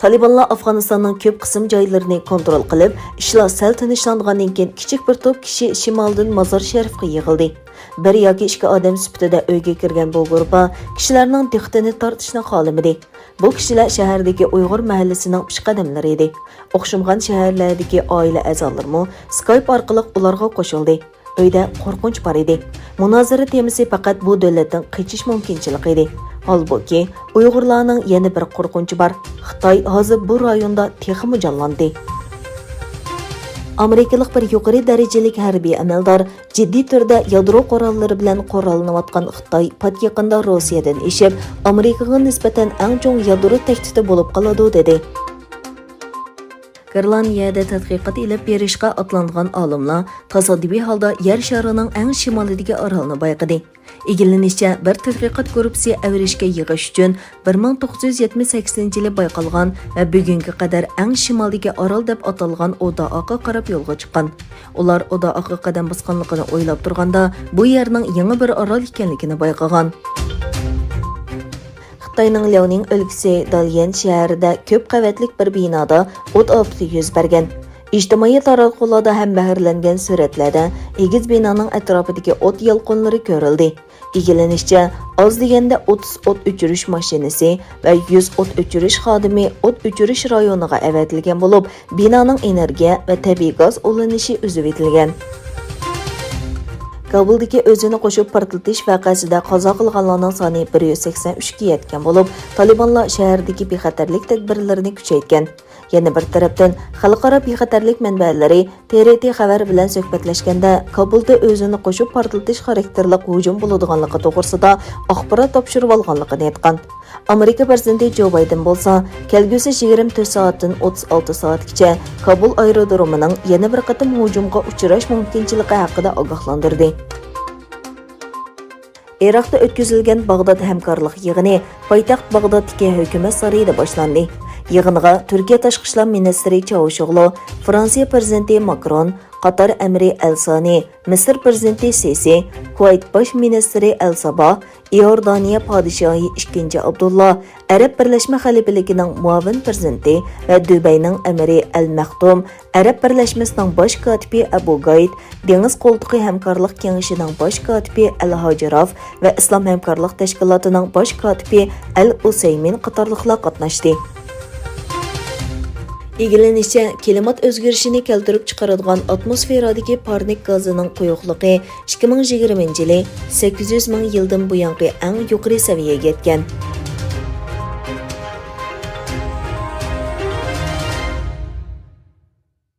Talibanlar Afganistanның köp qism joylarini kontrol qilib, ishlar sal tinchlangandan keyin kichik bir to'p kishi shimoldan Mazar Sharifga yig'ildi. Bir yoki ikki odam sifatida uyga kirgan bu guruh kishilarning diqqatini tortishni xohlamadi. Bu kishilar shahardagi Uyg'ur mahallasining peshqadamlari edi. O'xshamgan shaharlardagi oila a'zolarimi Skype orqali ularga qo'shildi. Uyda qo'rqinch bor edi. Munozara temasi faqat bu davlatdan qochish mumkinchiligi edi. Halbuki Uyg'urlarning yana bir qo'rqinchi bor. Xitoy hozir bu rayonda texmi jonlandi. Amerikalik bir yuqori darajalik harbiy amaldor jiddiy turda yadro qurollari bilan qurollanayotgan Xitoy pat yaqinda Rossiyadan eshib, Amerikaga nisbatan eng chong yadro tahdidi bo'lib qoladi dedi. Grenlandiyada tadqiqot ilib berishga atlangan olimlar tasodifiy holda yer sharining eng shimolidagi orolni bayqadi. Egillanishicha, bir tadqiqot guruhi avrishga yig'ish uchun 1978-yili bayqalgan va bugunga qadar eng shimoldagi orol deb atalgan Odaoqqa qarab yo'lga chiqqan. Ular Odaoqqa qadam bosganligini o'ylab turganda, bu yerning yangi bir orol ekanligini bayqagan. خىتاينىڭ لياۋنىڭ ئۆلكىسى داليەن شەھىرىدە كۆپ قەۋەتلىك bir binoda o't ئاپىتى يۈز bergan. İctimai taraqqularda ham bahirlangan suratlarda egiz binoning atrofidagi o't yolqinlari ko'rildi. Egillanishicha, oz deganda 30 o't o'chirish mashinasi va 100 o't o'chirish xodimi o't o'chirish rayoniga avatilgan bo'lib, binoning energiya va tabiiy gaz ulanishi uzib etilgan. Kabuldagi o'zini qo'shib portlatish vaqasida qazo qilganlarning soni 183 ga yetgan bo'lib, Talibanlar shahardagi bexatarlik tadbirlarini kuchaytgan. Yana bir tarafdan xalqaro bexatarlik manbalari TRT xabar bilan suhbatlashganda Kabulda o'zini qo'shib portlatish xarakterli hujum bo'ladiganligi to'g'risida axborot topshirib olganligini aytgan. Amerika prezidenti Joe Biden bo'lsa, kelgusi 24 soatdan 36 soatgacha Kabul aerodromining yana bir qatim hujumga uchrash mumkinchiligi haqida ogohlantirdi. Iroqda o'tkazilgan Bag'dod hamkorlik yig'ini poytaxt Bag'datdagi hukumat sarayida boshlandi. Yig'inga Turkiya tashqi ishlar ministri Çavuşoğlu, Fransiya prezidenti Macron, Qatar amiri El-Sani, Misr prezidenti Sisi, Kuvayt bosh ministri El-Sabah, Iordaniya podshohi 2. Abdullah, Arab birlashma xalifaligining muavin prezidenti va Dubayning amiri El-Maktum, Arab birlashmasining bosh kotibi Abu Gayd, Dengiz qo'ltiqi hamkorlik kengashining bosh kotibi El-Hojirov va Islom hamkorlik tashkilotining bosh kotibi El-Usaymin qatorliqlar qatnashdi. Egillanishicha, klimat o'zgarishini keltirib chiqaradigan atmosferadagi parnik gazining quyuqligi 2020-yili 800 ming yildan buyongi eng yuqori saviyaga yetgan.